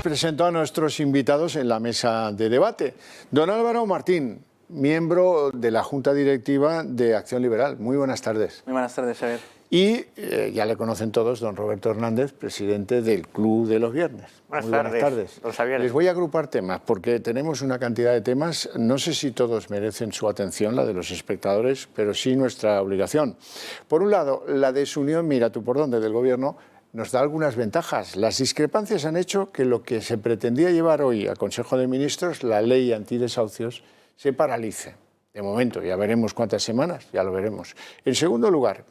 presento a nuestros invitados en la mesa de debate. Don Álvaro Martín, miembro de la Junta Directiva de Acción Liberal. Muy buenas tardes. Muy buenas tardes, Xavier. Y ya le conocen todos, don Roberto Hernández, presidente del Club de los Viernes. Buenas tardes. Don Xavier. Les voy a agrupar temas porque tenemos una cantidad de temas. No sé si todos merecen su atención, la de los espectadores, pero sí nuestra obligación. Por un lado, la desunión, mira tú por dónde, del Gobierno, nos da algunas ventajas. Las discrepancias han hecho que lo que se pretendía llevar hoy a Consejo de Ministros, la ley antidesahucios, se paralice. De momento, ya veremos cuántas semanas, ya lo veremos. En segundo lugar,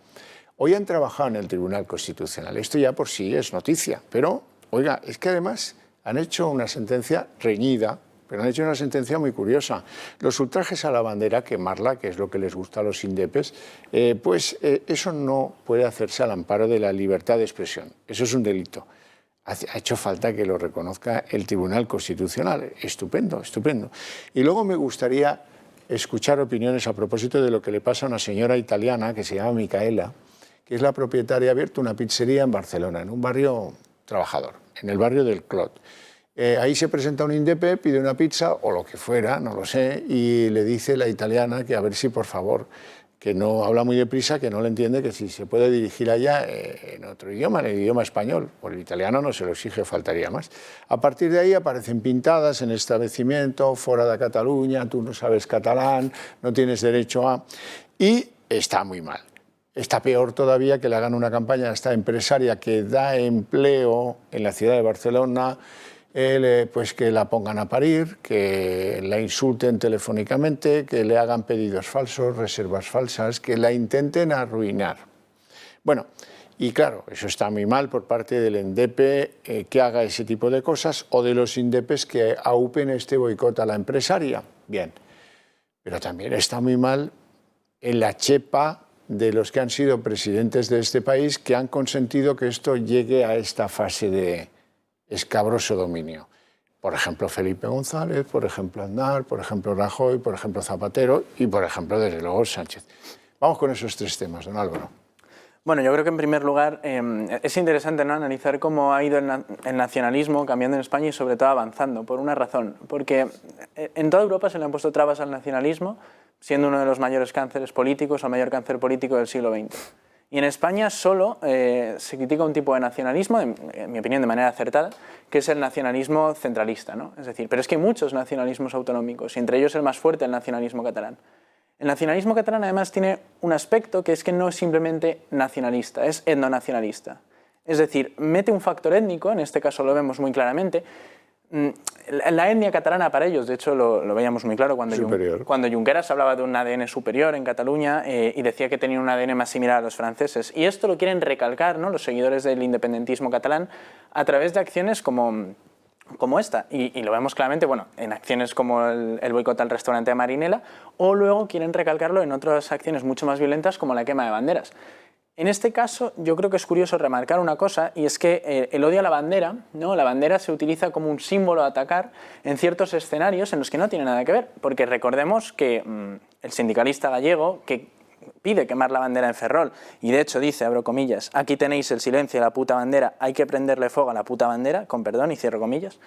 hoy han trabajado en el Tribunal Constitucional. Esto ya por sí es noticia, pero, oiga, es que además han hecho una sentencia reñida, pero han hecho una sentencia muy curiosa. Los ultrajes a la bandera, quemarla, que es lo que les gusta a los indepes, eso no puede hacerse al amparo de la libertad de expresión. Eso es un delito. Ha hecho falta que lo reconozca el Tribunal Constitucional. Estupendo, estupendo. Y luego me gustaría escuchar opiniones a propósito de lo que le pasa a una señora italiana que se llama Micaela, que es la propietaria, ha abierto una pizzería en Barcelona, en un barrio trabajador, en el barrio del Clot. Ahí se presenta un indepe, pide una pizza o lo que fuera, no lo sé, y le dice la italiana que a ver si, por favor, que no habla muy deprisa, que no le entiende, que si se puede dirigir allá en otro idioma, en el idioma español. Por el italiano no se lo exige, faltaría más. A partir de ahí aparecen pintadas en el establecimiento, fuera de Cataluña, tú no sabes catalán, no tienes derecho a... Y está muy mal. Está peor todavía que le hagan una campaña a esta empresaria que da empleo en la ciudad de Barcelona, pues que la pongan a parir, que la insulten telefónicamente, que le hagan pedidos falsos, reservas falsas, que la intenten arruinar. Bueno, y claro, eso está muy mal por parte del INDEPE que haga ese tipo de cosas o de los INDEPES que aupen este boicot a la empresaria. Bien, pero también está muy mal en la chepa de los que han sido presidentes de este país que han consentido que esto llegue a esta fase de escabroso dominio. Por ejemplo, Felipe González, por ejemplo, Aznar, por ejemplo, Rajoy, por ejemplo, Zapatero y, por ejemplo, desde luego, Sánchez. Vamos con esos tres temas, don Álvaro. Bueno, yo creo que en primer lugar es interesante, ¿no?, analizar cómo ha ido el nacionalismo cambiando en España y sobre todo avanzando, por una razón. Porque en toda Europa se le han puesto trabas al nacionalismo, siendo uno de los mayores cánceres políticos o el mayor cáncer político del siglo XX. Y en España solo se critica un tipo de nacionalismo, en mi opinión de manera acertada, que es el nacionalismo centralista, ¿no? Es decir, pero es que hay muchos nacionalismos autonómicos y entre ellos el más fuerte, el nacionalismo catalán. El nacionalismo catalán además tiene un aspecto que es que no es simplemente nacionalista, es etnonacionalista. Es decir, mete un factor étnico, en este caso lo vemos muy claramente. La etnia catalana para ellos, de hecho lo veíamos muy claro cuando Junqueras hablaba de un ADN superior en Cataluña y decía que tenía un ADN más similar a los franceses. Y esto lo quieren recalcar, ¿no?, los seguidores del independentismo catalán a través de acciones como esta. Y lo vemos claramente, bueno, en acciones como el boicot al restaurante de Marinela, o luego quieren recalcarlo en otras acciones mucho más violentas como la quema de banderas. En este caso, yo creo que es curioso remarcar una cosa, y es que el odio a la bandera, ¿no?, la bandera se utiliza como un símbolo a atacar en ciertos escenarios en los que no tiene nada que ver, porque recordemos que el sindicalista gallego que pide quemar la bandera en Ferrol, y de hecho dice, abro comillas, aquí tenéis el silencio de la puta bandera, hay que prenderle fuego a la puta bandera, con perdón, y cierro comillas.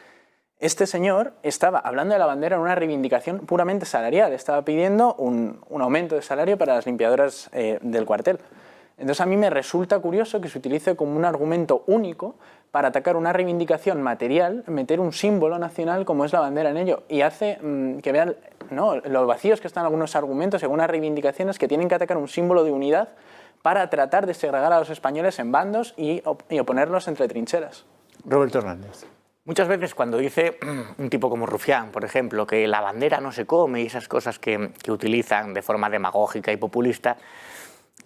Este señor estaba hablando de la bandera en una reivindicación puramente salarial, estaba pidiendo un aumento de salario para las limpiadoras del cuartel. Entonces a mí me resulta curioso que se utilice como un argumento único para atacar una reivindicación material, meter un símbolo nacional como es la bandera en ello, y hace que vean, ¿no?, los vacíos que están algunos argumentos y algunas reivindicaciones que tienen que atacar un símbolo de unidad para tratar de segregar a los españoles en bandos y oponerlos entre trincheras. Roberto Hernández. Muchas veces cuando dice un tipo como Rufián, por ejemplo, que la bandera no se come y esas cosas que utilizan de forma demagógica y populista,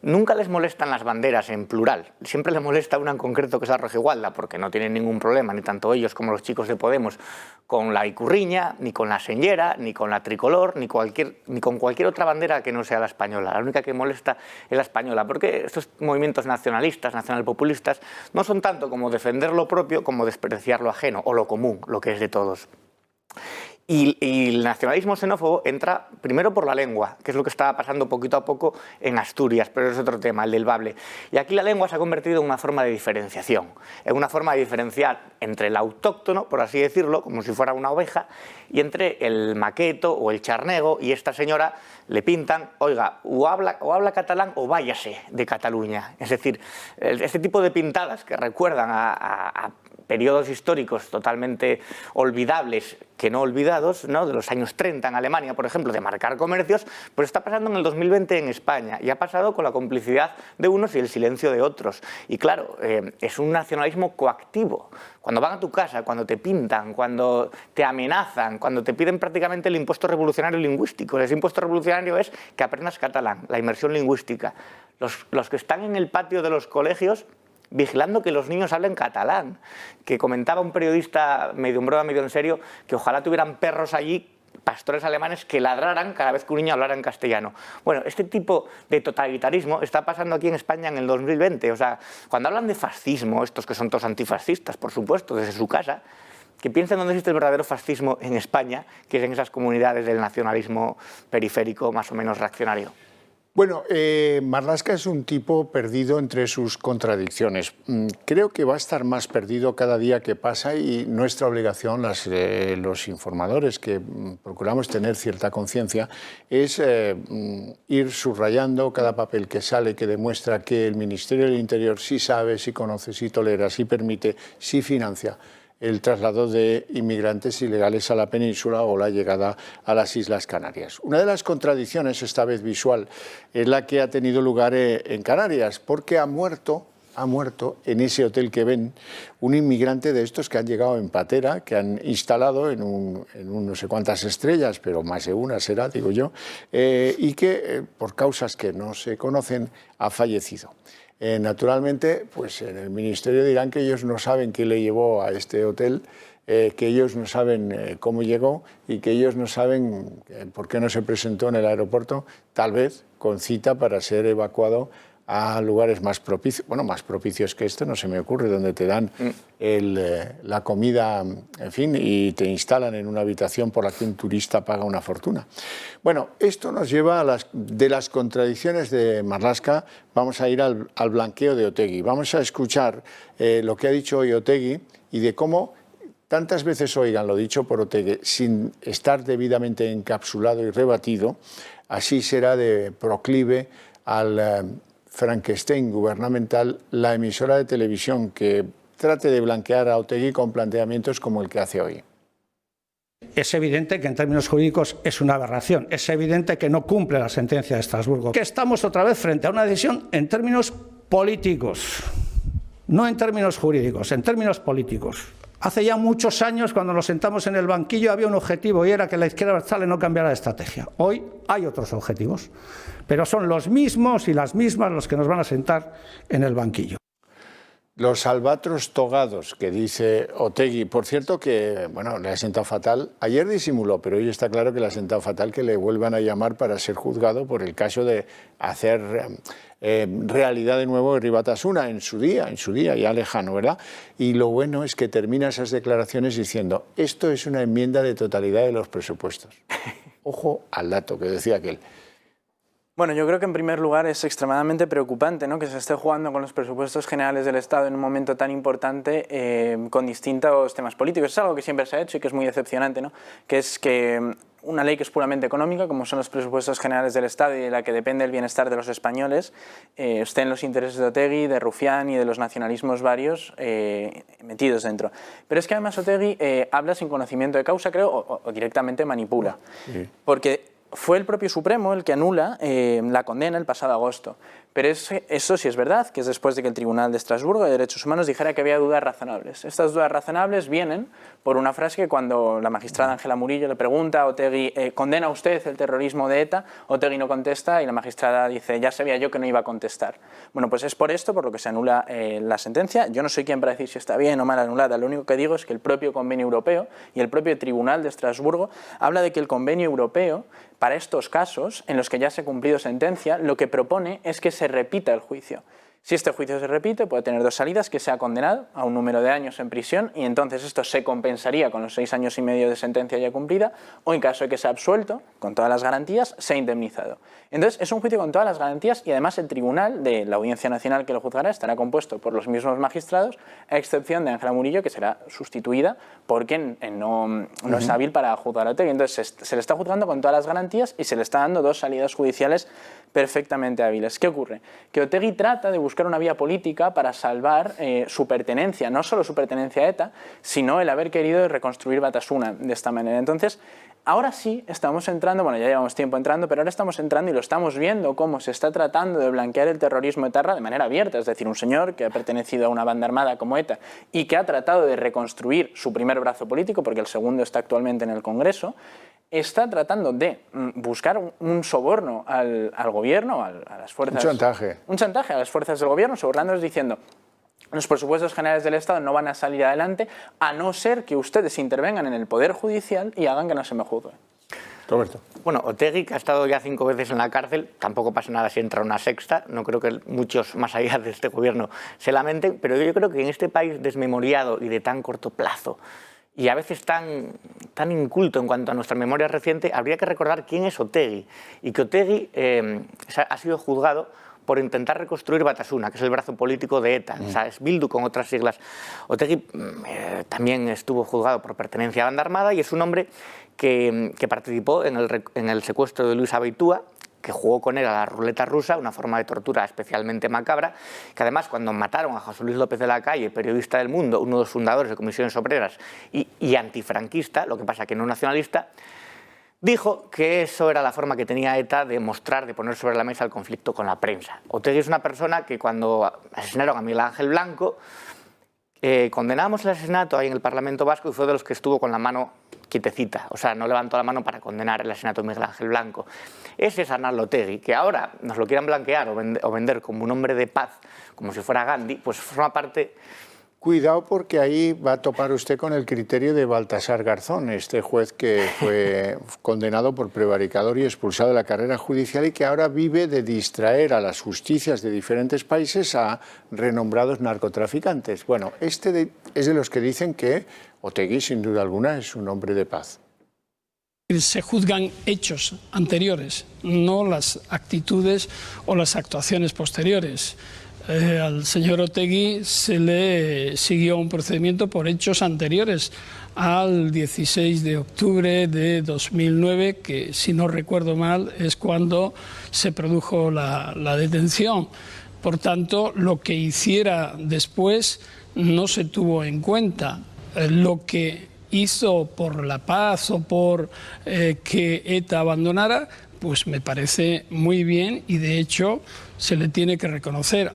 nunca les molestan las banderas en plural, siempre les molesta una en concreto que es la rojigualda, porque no tienen ningún problema, ni tanto ellos como los chicos de Podemos, con la icurriña, ni con la señera, ni con la tricolor, ni con cualquier otra bandera que no sea la española. La única que molesta es la española, porque estos movimientos nacionalistas, nacionalpopulistas, no son tanto como defender lo propio como despreciar lo ajeno, o lo común, lo que es de todos. Y el nacionalismo xenófobo entra primero por la lengua, que es lo que está pasando poquito a poco en Asturias, pero es otro tema, el del bable. Y aquí la lengua se ha convertido en una forma de diferenciación, en una forma de diferenciar entre el autóctono, por así decirlo, como si fuera una oveja, y entre el maqueto o el charnego, y esta señora le pintan, oiga, o habla catalán o váyase de Cataluña. Es decir, este tipo de pintadas que recuerdan a periodos históricos totalmente olvidables que no olvidados, ¿no? De los años 30 en Alemania, por ejemplo, de marcar comercios, pues está pasando en el 2020 en España y ha pasado con la complicidad de unos y el silencio de otros. Y claro, es un nacionalismo coactivo. Cuando van a tu casa, cuando te pintan, cuando te amenazan, cuando te piden prácticamente el impuesto revolucionario lingüístico. Ese impuesto revolucionario es que aprendas catalán, la inmersión lingüística. Los que están en el patio de los colegios vigilando que los niños hablen catalán, que comentaba un periodista medio en broma, medio en serio, que ojalá tuvieran perros allí, pastores alemanes, que ladraran cada vez que un niño hablara en castellano. Bueno, este tipo de totalitarismo está pasando aquí en España en el 2020. O sea, cuando hablan de fascismo, estos que son todos antifascistas, por supuesto, desde su casa, que piensen dónde existe el verdadero fascismo en España, que es en esas comunidades del nacionalismo periférico más o menos reaccionario. Bueno, Marlaska es un tipo perdido entre sus contradicciones. Creo que va a estar más perdido cada día que pasa y nuestra obligación, los informadores que procuramos tener cierta conciencia, es ir subrayando cada papel que sale que demuestra que el Ministerio del Interior sí sabe, sí conoce, sí tolera, sí permite, sí financia el traslado de inmigrantes ilegales a la península o la llegada a las Islas Canarias. Una de las contradicciones, esta vez visual, es la que ha tenido lugar en Canarias, porque ha muerto en ese hotel que ven un inmigrante de estos que han llegado en patera, que han instalado en un no sé cuántas estrellas, pero más de una será, digo yo, y que por causas que no se conocen ha fallecido. Naturalmente, pues en el Ministerio dirán que ellos no saben qué le llevó a este hotel, que ellos no saben cómo llegó y que ellos no saben por qué no se presentó en el aeropuerto, tal vez con cita para ser evacuado a lugares más propicios, bueno, más propicios que esto, no se me ocurre, donde te dan la comida, en fin, y te instalan en una habitación por la que un turista paga una fortuna. Bueno, esto nos lleva a de las contradicciones de Marlaska, vamos a ir al blanqueo de Otegi. Vamos a escuchar lo que ha dicho hoy Otegi y de cómo tantas veces oigan lo dicho por Otegi sin estar debidamente encapsulado y rebatido, así será de proclive al Frankenstein gubernamental la emisora de televisión que trate de blanquear a Otegi con planteamientos como el que hace hoy. Es evidente que en términos jurídicos es una aberración, es evidente que no cumple la sentencia de Estrasburgo, que estamos otra vez frente a una decisión en términos políticos, no en términos jurídicos, en términos políticos. Hace ya muchos años, cuando nos sentamos en el banquillo, había un objetivo y era que la izquierda abertzale no cambiara de estrategia. Hoy hay otros objetivos, pero son los mismos y las mismas los que nos van a sentar en el banquillo. Los albatros togados, que dice Otegi, por cierto que, bueno, le ha sentado fatal, ayer disimuló, pero hoy está claro que le ha sentado fatal que le vuelvan a llamar para ser juzgado por el caso de hacer realidad de nuevo Herri Batasuna en su día, ya lejano, ¿verdad? Y lo bueno es que termina esas declaraciones diciendo, esto es una enmienda de totalidad de los presupuestos. Ojo al dato que decía aquel. Bueno, yo creo que en primer lugar es extremadamente preocupante, ¿no?, que se esté jugando con los presupuestos generales del Estado en un momento tan importante con distintos temas políticos. Es algo que siempre se ha hecho y que es muy decepcionante, ¿no?, que es que una ley que es puramente económica, como son los presupuestos generales del Estado y de la que depende el bienestar de los españoles, esté en los intereses de Otegi, de Rufián y de los nacionalismos varios metidos dentro. Pero es que además Otegi habla sin conocimiento de causa, creo, o directamente manipula. Sí. Porque fue el propio Supremo el que anula la condena el pasado agosto. Pero eso sí es verdad, que es después de que el Tribunal de Estrasburgo de Derechos Humanos dijera que había dudas razonables. Estas dudas razonables vienen por una frase que cuando la magistrada Ángela Murillo le pregunta a Otegi, ¿condena usted el terrorismo de ETA? Otegi no contesta y la magistrada dice, ya sabía yo que no iba a contestar. Bueno, pues es por esto por lo que se anula la sentencia. Yo no soy quien para decir si está bien o mal anulada, lo único que digo es que el propio Convenio Europeo y el propio Tribunal de Estrasburgo habla de que el Convenio Europeo, para estos casos en los que ya se ha cumplido sentencia, lo que propone es que se repita el juicio. Si este juicio se repite, puede tener dos salidas: que sea condenado a un número de años en prisión y entonces esto se compensaría con los 6 años y medio de sentencia ya cumplida, o en caso de que sea absuelto, con todas las garantías, sea indemnizado. Entonces es un juicio con todas las garantías y además el tribunal de la Audiencia Nacional que lo juzgará estará compuesto por los mismos magistrados, a excepción de Ángela Murillo, que será sustituida porque no es hábil para juzgar a Otegi. Entonces se le está juzgando con todas las garantías y se le está dando dos salidas judiciales perfectamente hábiles. ¿Qué ocurre? Que Otegi trata de buscar una vía política para salvar su pertenencia, no solo su pertenencia a ETA, sino el haber querido reconstruir Batasuna de esta manera. Entonces, ahora sí estamos entrando, bueno, ya llevamos tiempo entrando, pero ahora estamos entrando y lo estamos viendo cómo se está tratando de blanquear el terrorismo etarra de manera abierta. Es decir, un señor que ha pertenecido a una banda armada como ETA y que ha tratado de reconstruir su primer brazo político, porque el segundo está actualmente en el Congreso, está tratando de buscar un soborno al gobierno, a las fuerzas... Un chantaje. Un chantaje a las fuerzas del gobierno, sobornándoles diciendo: los presupuestos generales del Estado no van a salir adelante a no ser que ustedes intervengan en el Poder Judicial y hagan que no se me juzgue. Roberto. Bueno, Otegi, que ha estado ya 5 veces en la cárcel, tampoco pasa nada si entra una sexta. No creo que muchos más allá de este gobierno se lamenten, pero yo creo que en este país desmemoriado y de tan corto plazo, y a veces tan inculto en cuanto a nuestra memoria reciente, habría que recordar quién es Otegi. Y que Otegi ha sido juzgado por intentar reconstruir Batasuna, que es el brazo político de ETA, o sea, es Bildu con otras siglas. Otegi también estuvo juzgado por pertenencia a banda armada y es un hombre que participó en el secuestro de Luis Abeitua, que jugó con él a la ruleta rusa, una forma de tortura especialmente macabra, que además cuando mataron a José Luis López de la Calle, periodista del Mundo, uno de los fundadores de Comisiones Obreras y antifranquista, lo que pasa que no nacionalista, dijo que eso era la forma que tenía ETA de mostrar, de poner sobre la mesa el conflicto con la prensa. Otegi es una persona que cuando asesinaron a Miguel Ángel Blanco, condenamos el asesinato ahí en el Parlamento Vasco y fue de los que estuvo con la mano quietecita, o sea, no levantó la mano para condenar el asesinato de Miguel Ángel Blanco. Ese es Arnaldo Otegi, que ahora nos lo quieran blanquear o vender como un hombre de paz, como si fuera Gandhi, pues forma parte... Cuidado, porque ahí va a topar usted con el criterio de Baltasar Garzón, este juez que fue condenado por prevaricador y expulsado de la carrera judicial y que ahora vive de distraer a las justicias de diferentes países a renombrados narcotraficantes. Bueno, es de los que dicen que Otegi, sin duda alguna, es un hombre de paz. Se juzgan hechos anteriores, no las actitudes o las actuaciones posteriores. Al señor Otegi se le siguió un procedimiento por hechos anteriores al 16 de octubre de 2009, que si no recuerdo mal es cuando se produjo la detención. Por tanto, lo que hiciera después no se tuvo en cuenta. Lo que hizo por la paz o por que ETA abandonara, pues me parece muy bien y de hecho se le tiene que reconocer.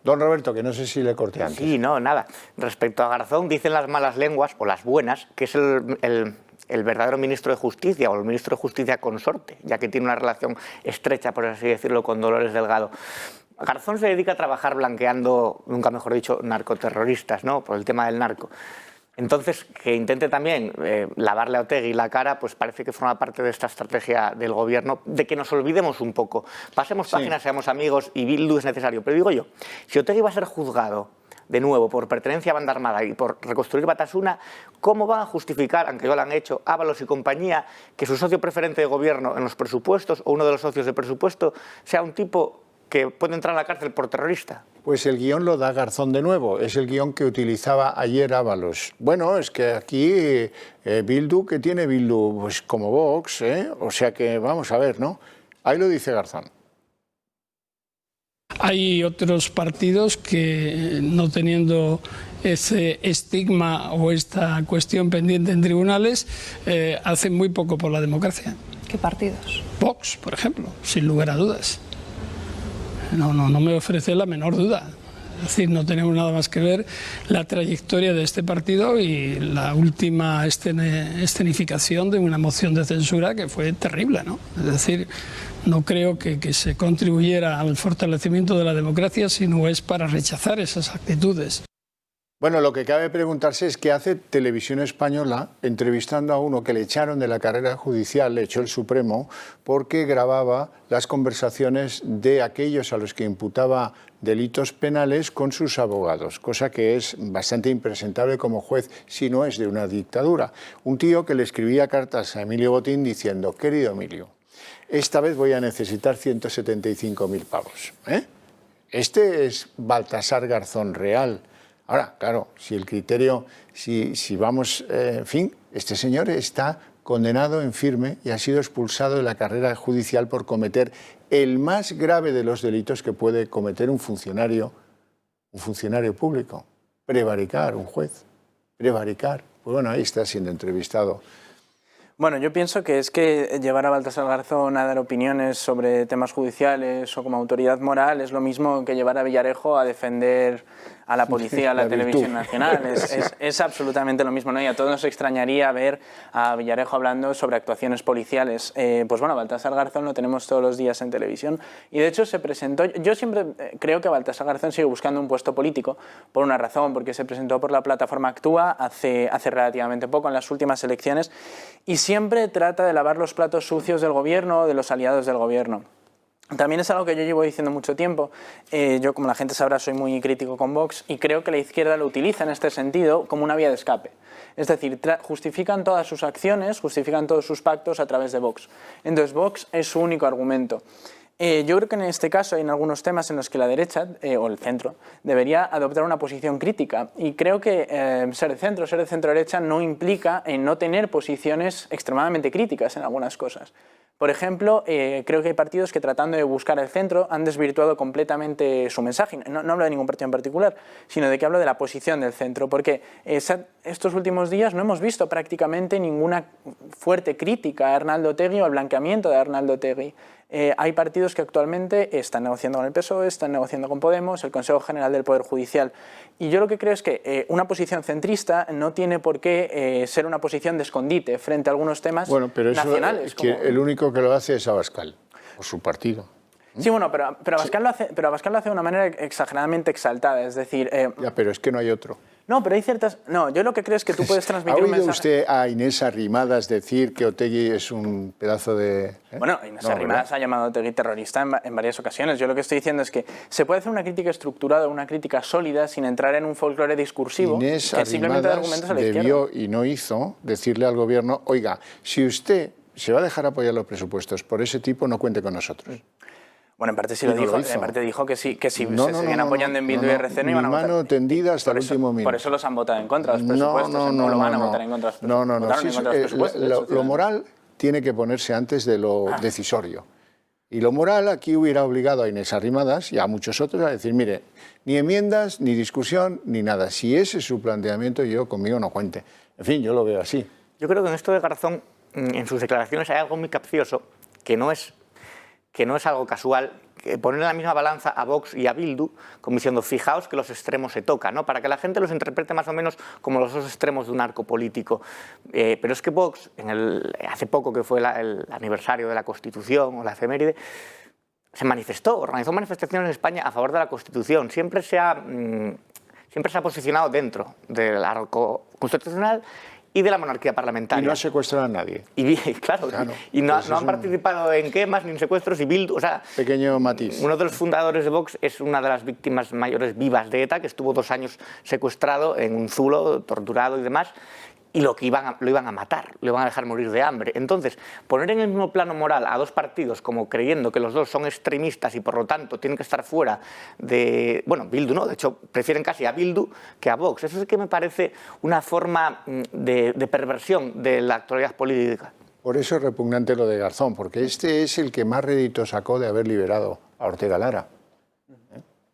Don Roberto, que no sé si le corté antes. Sí, no, nada. Respecto a Garzón, dicen las malas lenguas, o las buenas, que es el verdadero ministro de Justicia, o el ministro de Justicia consorte, ya que tiene una relación estrecha, por así decirlo, con Dolores Delgado. Garzón se dedica a trabajar blanqueando, nunca mejor dicho, narcoterroristas, ¿no?, por el tema del narco. Entonces, que intente también lavarle a Otegi la cara, pues parece que forma parte de esta estrategia del gobierno, de que nos olvidemos un poco. Pasemos páginas, seamos amigos, y Bildu es necesario. Pero digo yo, si Otegi va a ser juzgado de nuevo por pertenencia a banda armada y por reconstruir Batasuna, ¿cómo van a justificar, aunque ya lo han hecho, Ábalos y compañía, que su socio preferente de gobierno en los presupuestos, o uno de los socios de presupuesto, sea un tipo que puede entrar a la cárcel por terrorista? Pues el guión lo da Garzón de nuevo, es el guión que utilizaba ayer Ábalos. Bueno, es que aquí Bildu, ¿qué tiene Bildu? Pues como Vox, o sea que vamos a ver, ¿no? Ahí lo dice Garzón. Hay otros partidos que, no teniendo ese estigma o esta cuestión pendiente en tribunales, hacen muy poco por la democracia. ¿Qué partidos? Vox, por ejemplo, sin lugar a dudas. No me ofrece la menor duda. Es decir, no tenemos nada más que ver la trayectoria de este partido y la última escenificación de una moción de censura que fue terrible, ¿no? Es decir, no creo que se contribuyera al fortalecimiento de la democracia, sino es para rechazar esas actitudes. Bueno, lo que cabe preguntarse es qué hace Televisión Española entrevistando a uno que le echaron de la carrera judicial, le echó el Supremo, porque grababa las conversaciones de aquellos a los que imputaba delitos penales con sus abogados, cosa que es bastante impresentable como juez si no es de una dictadura. Un tío que le escribía cartas a Emilio Botín diciendo: querido Emilio, esta vez voy a necesitar 175.000 pavos. Este es Baltasar Garzón real. Ahora, claro, si el criterio, si vamos, en fin, este señor está condenado en firme y ha sido expulsado de la carrera judicial por cometer el más grave de los delitos que puede cometer un funcionario público. Prevaricar, un juez. Prevaricar. Pues bueno, ahí está siendo entrevistado. Bueno, yo pienso que es que llevar a Baltasar Garzón a dar opiniones sobre temas judiciales o como autoridad moral es lo mismo que llevar a Villarejo a defender a la policía, a la televisión nacional. Es absolutamente lo mismo, ¿no? Y a todos nos extrañaría ver a Villarejo hablando sobre actuaciones policiales. Pues bueno, Baltasar Garzón lo tenemos todos los días en televisión y de hecho se presentó. Yo siempre creo que Baltasar Garzón sigue buscando un puesto político por una razón, porque se presentó por la plataforma Actúa hace relativamente poco, en las últimas elecciones, y siempre trata de lavar los platos sucios del gobierno, de los aliados del gobierno. También es algo que yo llevo diciendo mucho tiempo. Yo, como la gente sabrá, soy muy crítico con Vox y creo que la izquierda lo utiliza en este sentido como una vía de escape. Es decir, justifican todas sus acciones, justifican todos sus pactos a través de Vox. Entonces, Vox es su único argumento. Yo creo que en este caso hay en algunos temas en los que la derecha, o el centro, debería adoptar una posición crítica. Y creo que ser de centro-derecha no implica no tener posiciones extremadamente críticas en algunas cosas. Por ejemplo, creo que hay partidos que tratando de buscar el centro han desvirtuado completamente su mensaje. No hablo de ningún partido en particular, sino de que hablo de la posición del centro, porque estos últimos días no hemos visto prácticamente ninguna fuerte crítica a Arnaldo Otegi o al blanqueamiento de Arnaldo Otegi. Hay partidos que actualmente están negociando con el PSOE, están negociando con Podemos, el Consejo General del Poder Judicial. Y yo lo que creo es que una posición centrista no tiene por qué ser una posición de escondite frente a algunos temas nacionales. Como... el único que lo hace es Abascal, o su partido. Sí, bueno, pero Abascal lo hace de una manera exageradamente exaltada, es decir... Ya, pero es que no hay otro. No, pero hay ciertas... No, yo lo que creo es que tú puedes transmitir un mensaje... ¿Ha oído usted a Inés Arrimadas decir que Otegi es un pedazo de...? Bueno, Inés Arrimadas ha llamado a Otegi terrorista en varias ocasiones. Yo lo que estoy diciendo es que se puede hacer una crítica estructurada, una crítica sólida, sin entrar en un folclore discursivo Inés que simplemente da argumentos a la izquierda. debió y no hizo decirle al gobierno: oiga, si usted se va a dejar apoyar los presupuestos por ese tipo, no cuente con nosotros. Bueno, en parte sí lo dijo. En parte dijo que si se siguen apoyando en Bildu y RC no iban a votar. Mano tendida hasta el último minuto. Por eso los han votado en contra de los presupuestos. No lo van a votar en contra de los presupuestos. Lo moral tiene que ponerse antes de lo decisorio. Y lo moral aquí hubiera obligado a Inés Arrimadas y a muchos otros a decir: mire, ni enmiendas, ni discusión, ni nada. Si ese es su planteamiento, conmigo no cuente. En fin, yo lo veo así. Yo creo que en esto de Garzón, en sus declaraciones hay algo muy capcioso, que no es algo casual, que poner en la misma balanza a Vox y a Bildu, como diciendo: fijaos que los extremos se tocan, ¿no? Para que la gente los interprete más o menos como los dos extremos de un arco político. Pero es que Vox, hace poco que fue el aniversario de la Constitución o la efeméride, se manifestó, organizó manifestaciones en España a favor de la Constitución. Siempre se ha posicionado dentro del arco constitucional y de la monarquía parlamentaria. Y no ha secuestrado a nadie. Claro, y no han participado en quemas ni en secuestros. Y Bildu, o sea, pequeño matiz. Uno de los fundadores de Vox es una de las víctimas mayores vivas de ETA, que estuvo 2 años secuestrado en un zulo, torturado y demás, y lo iban a matar, lo iban a dejar morir de hambre. Entonces, poner en el mismo plano moral a dos partidos como creyendo que los dos son extremistas y por lo tanto tienen que estar fuera de... Bueno, Bildu no, de hecho prefieren casi a Bildu que a Vox. Eso es que me parece una forma de perversión de la actualidad política. Por eso es repugnante lo de Garzón, porque este es el que más rédito sacó de haber liberado a Ortega Lara.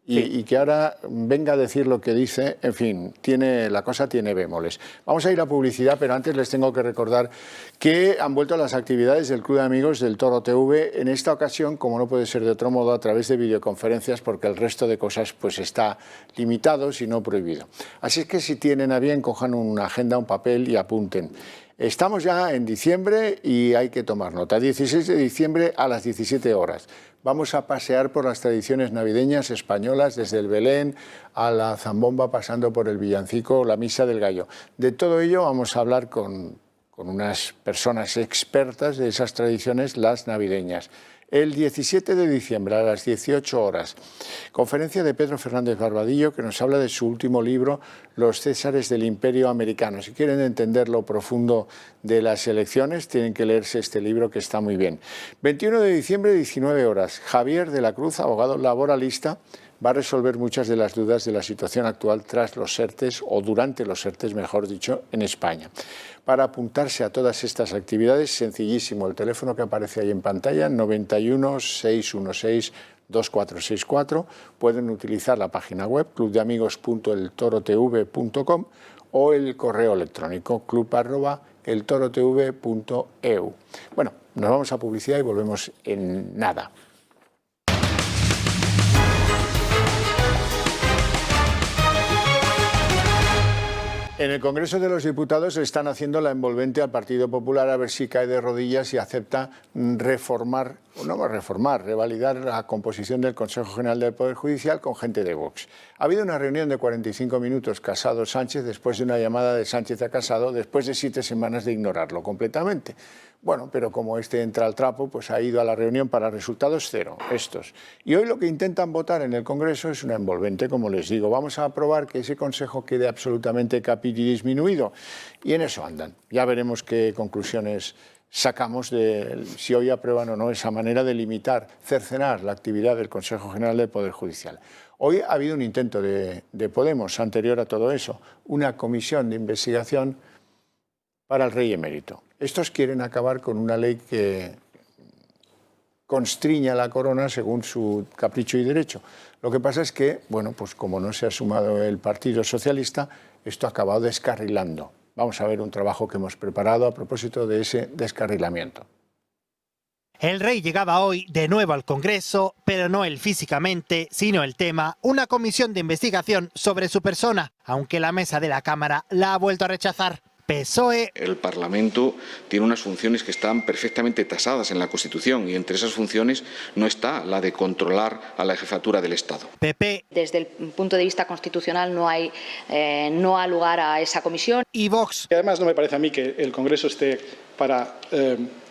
Y que ahora venga a decir lo que dice, en fin, la cosa tiene bémoles. Vamos a ir a publicidad, pero antes les tengo que recordar que han vuelto a las actividades del Club de Amigos del Toro TV, en esta ocasión, como no puede ser de otro modo, a través de videoconferencias, porque el resto de cosas pues está limitado, si no prohibido. Así es que si tienen a bien, cojan una agenda, un papel y apunten. Estamos ya en diciembre y hay que tomar nota. 16 de diciembre a las 17 horas. Vamos a pasear por las tradiciones navideñas españolas, desde el Belén a la zambomba, pasando por el villancico o la misa del gallo. De todo ello vamos a hablar con unas personas expertas de esas tradiciones, las navideñas. El 17 de diciembre a las 18 horas, conferencia de Pedro Fernández Barbadillo, que nos habla de su último libro, Los Césares del Imperio Americano. Si quieren entender lo profundo de las elecciones, tienen que leerse este libro, que está muy bien. 21 de diciembre, 19 horas, Javier de la Cruz, abogado laboralista, va a resolver muchas de las dudas de la situación actual tras los ERTEs, o durante los ERTEs, mejor dicho, en España. Para apuntarse a todas estas actividades, sencillísimo, el teléfono que aparece ahí en pantalla, 91 616 2464, pueden utilizar la página web clubdeamigos.eltorotv.com o el correo electrónico club@eltorotv.eu. Bueno, nos vamos a publicidad y volvemos en nada. En el Congreso de los Diputados están haciendo la envolvente al Partido Popular a ver si cae de rodillas y acepta revalidar la composición del Consejo General del Poder Judicial con gente de Vox. Ha habido una reunión de 45 minutos Casado-Sánchez después de una llamada de Sánchez a Casado después de 7 semanas de ignorarlo completamente. Bueno, pero como este entra al trapo, pues ha ido a la reunión para resultados cero, estos. Y hoy lo que intentan votar en el Congreso es una envolvente, como les digo. Vamos a aprobar que ese Consejo quede absolutamente disminuido. Y en eso andan. Ya veremos qué conclusiones sacamos de si hoy aprueban o no esa manera de limitar, cercenar la actividad del Consejo General del Poder Judicial. Hoy ha habido un intento de Podemos, anterior a todo eso, una comisión de investigación para el rey emérito. Estos quieren acabar con una ley que constriña la corona según su capricho y derecho. Lo que pasa es que, bueno, pues como no se ha sumado el Partido Socialista, esto ha acabado descarrilando. Vamos a ver un trabajo que hemos preparado a propósito de ese descarrilamiento. El rey llegaba hoy de nuevo al Congreso, pero no él físicamente, sino el tema, una comisión de investigación sobre su persona, aunque la mesa de la Cámara la ha vuelto a rechazar. PSOE. El Parlamento tiene unas funciones que están perfectamente tasadas en la Constitución y entre esas funciones no está la de controlar a la jefatura del Estado. PP. Desde el punto de vista constitucional no ha lugar a esa comisión. Y Vox. Y además no me parece a mí que el Congreso esté para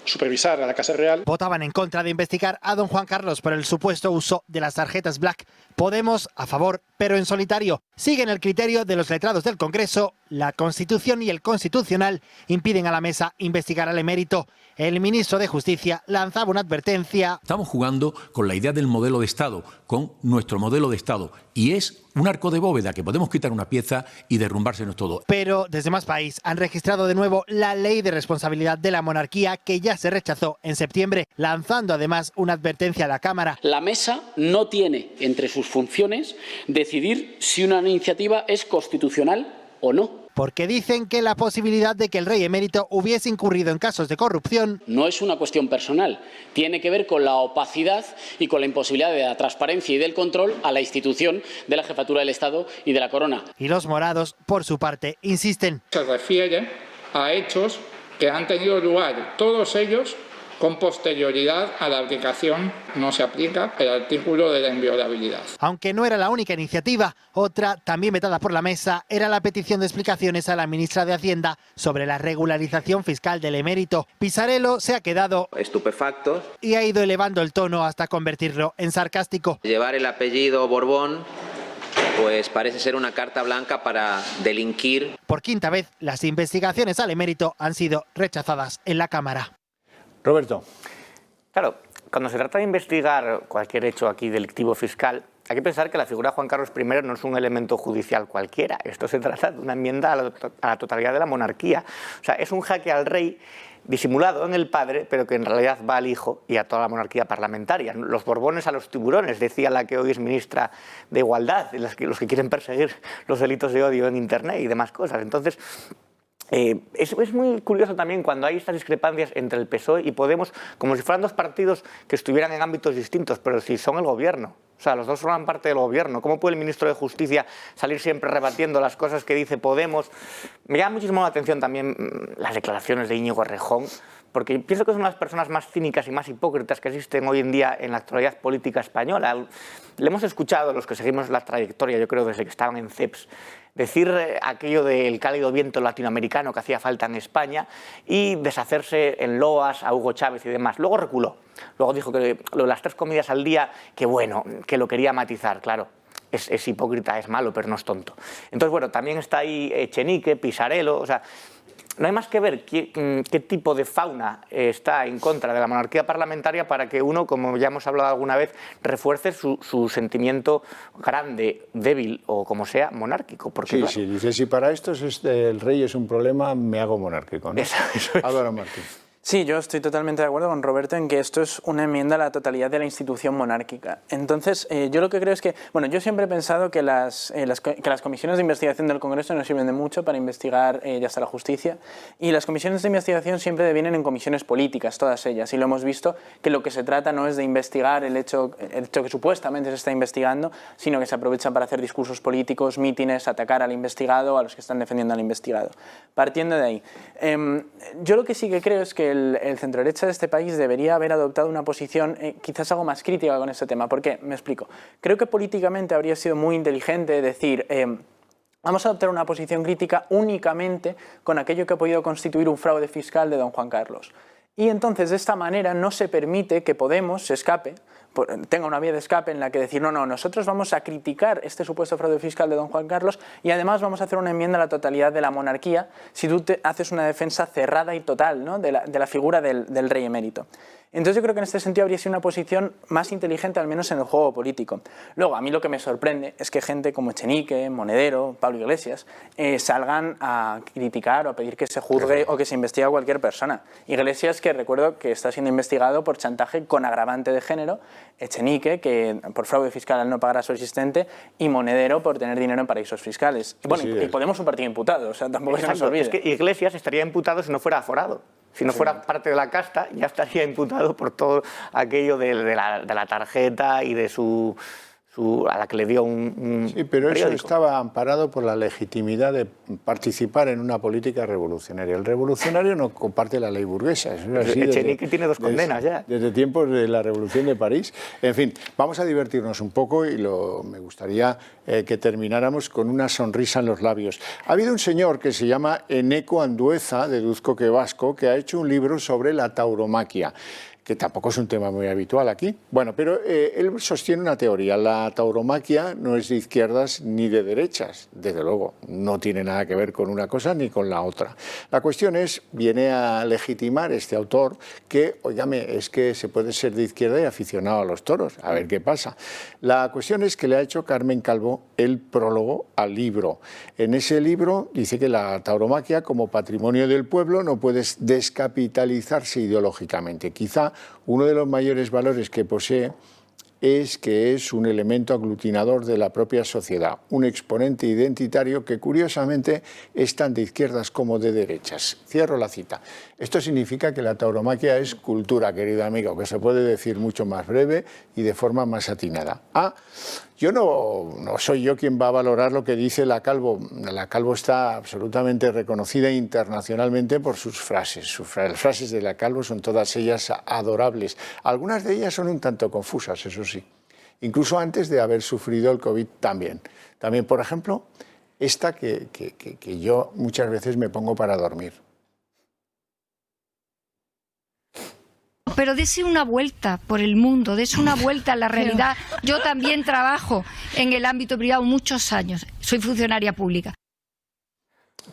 supervisar a la Casa Real. Votaban en contra de investigar a don Juan Carlos por el supuesto uso de las tarjetas Black. Podemos a favor, pero en solitario. Siguen el criterio de los letrados del Congreso. La Constitución y el Constitucional impiden a la mesa investigar al emérito. El ministro de Justicia lanzaba una advertencia. Estamos jugando con la idea del modelo de Estado, con nuestro modelo de Estado. Y es un arco de bóveda que podemos quitar una pieza y derrumbársenos todo. Pero desde Más País han registrado de nuevo la ley de responsabilidad de la monarquía que ya se rechazó en septiembre, lanzando además una advertencia a la Cámara. La mesa no tiene entre sus funciones decidir si una iniciativa es constitucional o no. Porque dicen que la posibilidad de que el rey emérito hubiese incurrido en casos de corrupción no es una cuestión personal, tiene que ver con la opacidad y con la imposibilidad de la transparencia y del control a la institución de la jefatura del Estado y de la corona. Y los morados, por su parte, insisten. Se refiere a hechos que han tenido lugar, todos ellos con posterioridad a la aplicación, no se aplica el artículo de la inviolabilidad. Aunque no era la única iniciativa, otra, también vetada por la mesa, era la petición de explicaciones a la ministra de Hacienda sobre la regularización fiscal del emérito. Pisarello se ha quedado estupefacto y ha ido elevando el tono hasta convertirlo en sarcástico. Llevar el apellido Borbón pues parece ser una carta blanca para delinquir. Por quinta vez, las investigaciones al emérito han sido rechazadas en la Cámara. Roberto. Claro, cuando se trata de investigar cualquier hecho aquí delictivo fiscal, hay que pensar que la figura de Juan Carlos I no es un elemento judicial cualquiera. Esto se trata de una enmienda a la totalidad de la monarquía. O sea, es un jaque al rey disimulado en el padre, pero que en realidad va al hijo y a toda la monarquía parlamentaria. Los Borbones a los tiburones, decía la que hoy es ministra de Igualdad, los que quieren perseguir los delitos de odio en Internet y demás cosas. Entonces, Es muy curioso también cuando hay estas discrepancias entre el PSOE y Podemos, como si fueran dos partidos que estuvieran en ámbitos distintos, pero si son el gobierno. O sea, los dos forman parte del gobierno. ¿Cómo puede el ministro de Justicia salir siempre rebatiendo las cosas que dice Podemos? Me llama muchísimo la atención también las declaraciones de Íñigo Errejón, porque pienso que es una de las personas más cínicas y más hipócritas que existen hoy en día en la actualidad política española. Le hemos escuchado, los que seguimos la trayectoria, yo creo, desde que estaban en CEPS, decir aquello del cálido viento latinoamericano que hacía falta en España y deshacerse en loas a Hugo Chávez y demás. Luego reculó. Luego dijo que lo de las 3 comidas al día, que bueno, que lo quería matizar, claro. Es hipócrita, es malo, pero no es tonto. Entonces, bueno, también está ahí Echenique, Pisarello, o sea, no hay más que ver qué tipo de fauna está en contra de la monarquía parlamentaria para que uno, como ya hemos hablado alguna vez, refuerce su sentimiento grande, débil o como sea, monárquico. Porque, sí, claro, sí, dice, si para esto el rey es un problema, me hago monárquico, ¿no? Eso es. Álvaro Martín. Sí, yo estoy totalmente de acuerdo con Roberto en que esto es una enmienda a la totalidad de la institución monárquica. Entonces, yo lo que creo es que, bueno, yo siempre he pensado que las comisiones de investigación del Congreso no sirven de mucho para investigar ya hasta la justicia, y las comisiones de investigación siempre devienen en comisiones políticas, todas ellas, y lo hemos visto que lo que se trata no es de investigar el hecho que supuestamente se está investigando, sino que se aprovechan para hacer discursos políticos, mítines, atacar al investigado, a los que están defendiendo al investigado. Partiendo de ahí, yo lo que sí que creo es que el centro-derecha de este país debería haber adoptado una posición quizás algo más crítica con este tema. ¿Por qué? Me explico. Creo que políticamente habría sido muy inteligente decir vamos a adoptar una posición crítica únicamente con aquello que ha podido constituir un fraude fiscal de don Juan Carlos. Y entonces de esta manera no se permite que Podemos se escape, tenga una vía de escape en la que decir no, nosotros vamos a criticar este supuesto fraude fiscal de don Juan Carlos y además vamos a hacer una enmienda a la totalidad de la monarquía si tú haces una defensa cerrada y total, ¿no?, de la figura del rey emérito. Entonces yo creo que en este sentido habría sido una posición más inteligente, al menos en el juego político. Luego, a mí lo que me sorprende es que gente como Echenique, Monedero, Pablo Iglesias, salgan a criticar o a pedir que se juzgue o que se investigue a cualquier persona. Iglesias, que recuerdo que está siendo investigado por chantaje con agravante de género, Echenique, que por fraude fiscal al no pagar a su asistente, y Monedero por tener dinero en paraísos fiscales. Y bueno, y Podemos un partido imputado, o sea, tampoco se nos olvide. Es que Iglesias estaría imputado si no fuera aforado. Si no fuera parte de la casta, ya estaría imputado por todo aquello de la tarjeta y de a la que le dio un Sí, pero periódico. eso estaba amparado por la legitimidad de participar en una política revolucionaria. El revolucionario no comparte la ley burguesa. Eso es así Echenique tiene 2 condenas ya. Desde tiempos de la Revolución de París. En fin, vamos a divertirnos un poco y me gustaría que termináramos con una sonrisa en los labios. Ha habido un señor que se llama Eneco Andueza, deduzco que vasco, que ha hecho un libro sobre la tauromaquia, que tampoco es un tema muy habitual aquí. Bueno, pero él sostiene una teoría. La tauromaquia no es de izquierdas ni de derechas, desde luego. No tiene nada que ver con una cosa ni con la otra. La cuestión viene a legitimar este autor que, óigame, es que se puede ser de izquierda y aficionado a los toros. A ver qué pasa. La cuestión es que le ha hecho Carmen Calvo el prólogo al libro. En ese libro dice que la tauromaquia, como patrimonio del pueblo, no puede descapitalizarse ideológicamente. Quizá uno de los mayores valores que posee es que es un elemento aglutinador de la propia sociedad, un exponente identitario que curiosamente es tan de izquierdas como de derechas. Cierro la cita. Esto significa que la tauromaquia es cultura, querido amigo, que se puede decir mucho más breve y de forma más atinada. Yo no soy yo quien va a valorar lo que dice la Calvo. La Calvo está absolutamente reconocida internacionalmente por sus frases. Las frases de la Calvo son todas ellas adorables. Algunas de ellas son un tanto confusas, eso sí. Incluso antes de haber sufrido el COVID también. También, por ejemplo, esta que yo muchas veces me pongo para dormir. Pero dese una vuelta por el mundo, dese una vuelta a la realidad. Yo también trabajo en el ámbito privado muchos años, soy funcionaria pública.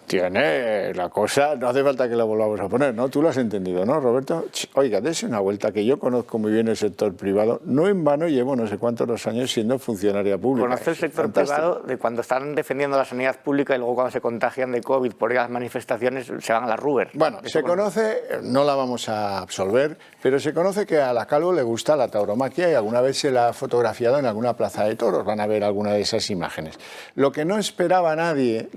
Tiene la cosa, no hace falta que la volvamos a poner, ¿no? Tú lo has entendido, ¿no, Roberto? Oiga, dese una vuelta, que yo conozco muy bien el sector privado. No en vano llevo no sé cuántos años siendo funcionaria pública. Conoce el sector privado de cuando están defendiendo la sanidad pública y luego cuando se contagian de COVID por las manifestaciones se van a la Ruber. Bueno, se conoce, no la vamos a absolver, pero se conoce que a la Calvo le gusta la tauromaquia y alguna vez se la ha fotografiado en alguna plaza de toros. Van a ver alguna de esas imágenes. Lo que no esperaba nadie,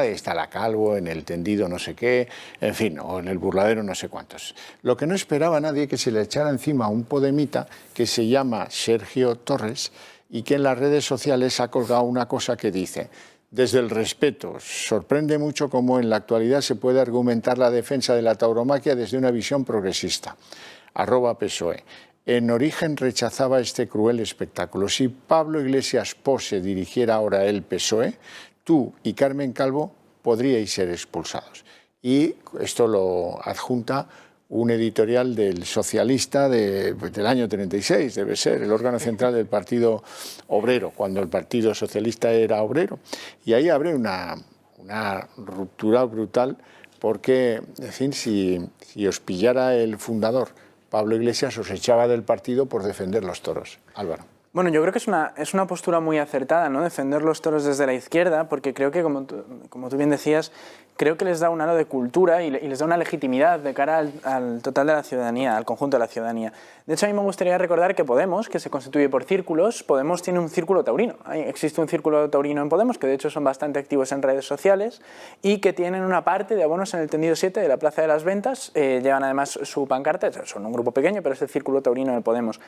está está la Calvo, en el tendido no sé qué, en fin, o en el burladero no sé cuántos. Lo que no esperaba nadie que se le echara encima a un podemita que se llama Sergio Torres y que en las redes sociales ha colgado una cosa que dice: desde el respeto, sorprende mucho cómo en la actualidad se puede argumentar la defensa de la tauromaquia desde una visión progresista. @PSOE. En origen rechazaba este cruel espectáculo. Si Pablo Iglesias Pose dirigiera ahora el PSOE, tú y Carmen Calvo podríais ser expulsados. Y esto lo adjunta un editorial del Socialista del año 36, debe ser, el órgano central del Partido Obrero, cuando el Partido Socialista era obrero. Y ahí abre una ruptura brutal porque, en fin, si os pillara el fundador, Pablo Iglesias, os echaba del partido por defender los toros. Álvaro. Bueno, yo creo que es una postura muy acertada, ¿no? Defender los toros desde la izquierda, porque creo que, como tú bien decías, creo que les da un halo de cultura y les da una legitimidad de cara al total de la ciudadanía, al conjunto de la ciudadanía. De hecho, a mí me gustaría recordar que Podemos, que se constituye por círculos, Podemos tiene un círculo taurino. Existe un círculo taurino en Podemos, que de hecho son bastante activos en redes sociales y que tienen una parte de abonos en el tendido 7 de la Plaza de las Ventas. Llevan además su pancarta, son un grupo pequeño, pero es el círculo taurino de Podemos.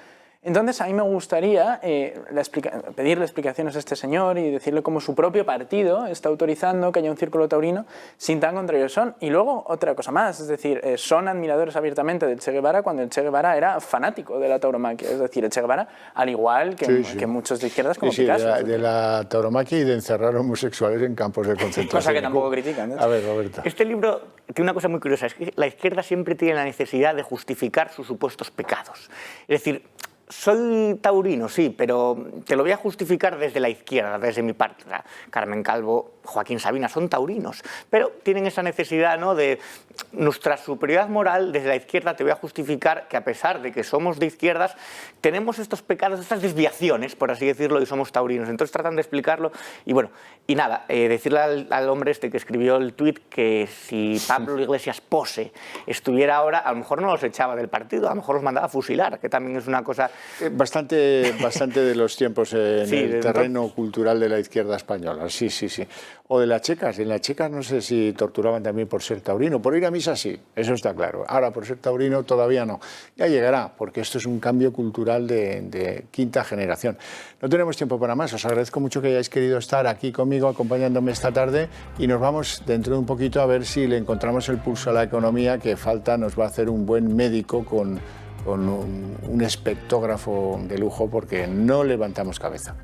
Entonces, a mí me gustaría pedirle explicaciones a este señor y decirle cómo su propio partido está autorizando que haya un círculo taurino sin tan contrarios son. Y luego, otra cosa más, es decir, son admiradores abiertamente del Che Guevara cuando el Che Guevara era fanático de la tauromaquia. Es decir, el Che Guevara, al igual que muchos de izquierdas como Picasso. De la tauromaquia y de encerrar homosexuales en campos de concentración. Cosa que tampoco critican. A ver, Roberta. Este libro tiene una cosa muy curiosa, es que la izquierda siempre tiene la necesidad de justificar sus supuestos pecados. Es decir, soy taurino, sí, pero te lo voy a justificar desde la izquierda, desde mi parte. Carmen Calvo, Joaquín Sabina son taurinos, pero tienen esa necesidad, ¿no?, de nuestra superioridad moral. Desde la izquierda te voy a justificar que, a pesar de que somos de izquierdas, tenemos estos pecados, estas desviaciones, por así decirlo, y somos taurinos. Entonces tratan de explicarlo y bueno, y nada, decirle al hombre este que escribió el tuit que si Pablo Iglesias Pose estuviera ahora, a lo mejor no los echaba del partido, a lo mejor los mandaba a fusilar, que también es una cosa... Bastante de los tiempos en el terreno cultural de la izquierda española, sí. O de las checas, en las checas no sé si torturaban también por ser taurino, por ir a misa sí, eso está claro. Ahora por ser taurino todavía no, ya llegará, porque esto es un cambio cultural de quinta generación. No tenemos tiempo para más, os agradezco mucho que hayáis querido estar aquí conmigo acompañándome esta tarde y nos vamos dentro de un poquito a ver si le encontramos el pulso a la economía que falta, nos va a hacer un buen médico con un espectógrafo de lujo porque no levantamos cabeza.